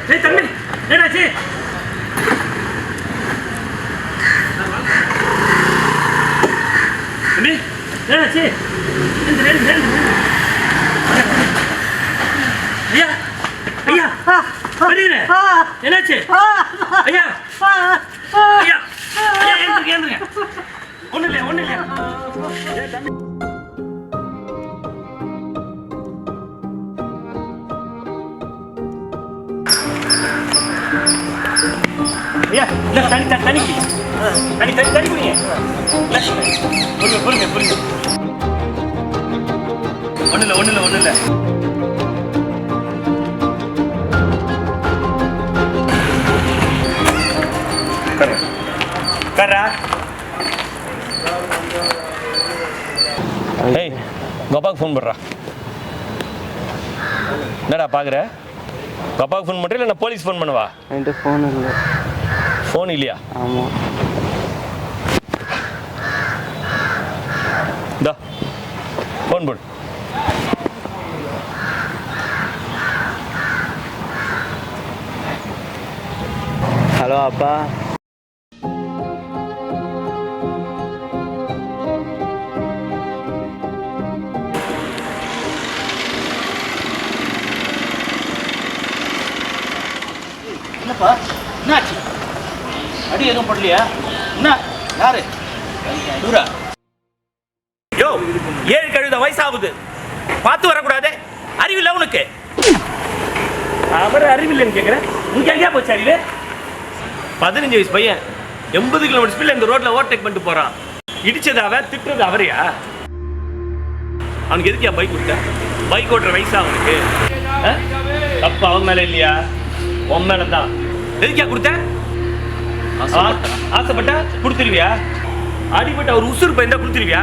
ஏய் தம்பி என்னாச்சு? தம்பி என்னாச்சு? ஐயா ஐயா பெரியண்ணே என்னாச்சு? ஐயா ஐயா ஐயா ஏந்துருங்க ஒன்றும் இல்லையா தம்பி ஐயா இல்லை தண்ணி குடிங்க பொறுங்க ஒன்றும் இல்லை கரா ஏய் உங்கள் அப்பாவுக்கு ஃபோன் பண்ணுறா. என்னடா பார்க்குற? உங்கள் அப்பாவுக்கு ஃபோன் பண்ணுறேன் இல்லை நான் போலீஸ் ஃபோன் பண்ணுவா? என்கிட்ட ஃபோன் இல்லை. ஃபோன் இல்லையா? ஆமாம். இந்தா ஃபோன் போடு. ஹலோ அப்பா. என்னப்பா என்னாச்சு? அடி எதுவும் போடலையா? என்ன யாரு தூரா? யோ 7 கழுத வயசாகுது, பார்த்து வரக்கூடாது? அறிவில்லை உனக்கு? அவர் அறிவில்லைன்னு கேட்குறேன். உனக்கு எங்கேயா போச்சு அறிவு? 15 வயசு பையன் 80 கிலோமீட்டர் ஸ்பீடில் இந்த ரோட்டில் ஓவர்டேக் பண்ணிட்டு போகிறான். இடிச்சது திட்டுறது அவரையா? அவனுக்கு எதுக்கியா பைக் கொடுத்த? பைக் ஓட்டுற வயசா அவனுக்கு? தப்பு அவன் மேலே இல்லையா, உன் மேலே தான். எதுக்கியா கொடுத்த? ஆசைப்பட்டா கொடுத்துருவியா? அடிப்பட்ட ஒரு உசுறு பையன் தான் கொடுத்துருவியா?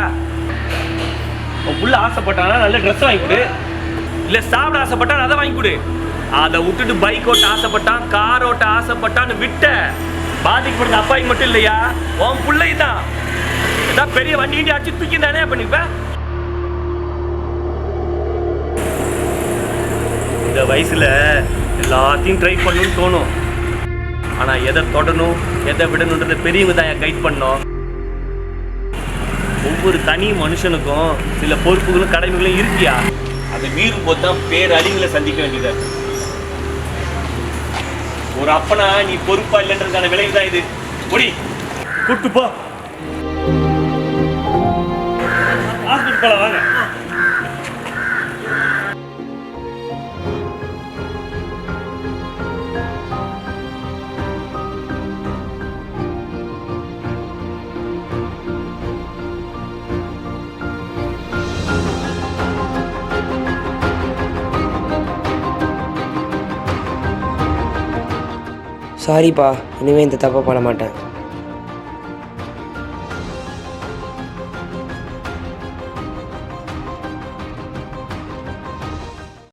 உன் புள்ள ஆசைப்பட்டானா நல்ல ட்ரெஸ் வாங்கி கொடு, இல்லை சாப்பிட ஆசைப்பட்டான் அதை வாங்கி கொடு. அதை விட்டுட்டு பைக் ஓட்ட ஆசைப்பட்டான், கார் ஓட்ட ஆசைப்பட்டான்னு விட்ட. பாதிக்கப்படுறது அப்பாய்க்கு மட்டும் இல்லையா, உன் பிள்ளை தான். ஏதாவது பெரிய வண்டி அடிச்சு தூக்கி தானே பண்ணிப்ப. இந்த வயசுல எல்லாத்தையும் ட்ரை பண்ணணும்னு தோணும். ஆனா எதை தொடணும் எதை விடணுன்றத பெரியவங்க தான் கைட் பண்ணோம். ஒவ்வொரு தனி மனுஷனுக்கும் சில பொறுப்புகளும் கடமைகளும் இருக்கியா, அதை மீறும் போது தான் பேரழிவுகளை சந்திக்க வேண்டியதா இருக்கு. ஒரு அப்பனா நீ பொறுப்பா இல்லைன்றதுக்கான விளைவு தான் இது. ஒடி கூட்டு போ, ஹாஸ்பிட்டல் போல வாங்க. சாரிப்பா, இனிமேல் இந்த தப்பை பண்ண மாட்டேன்.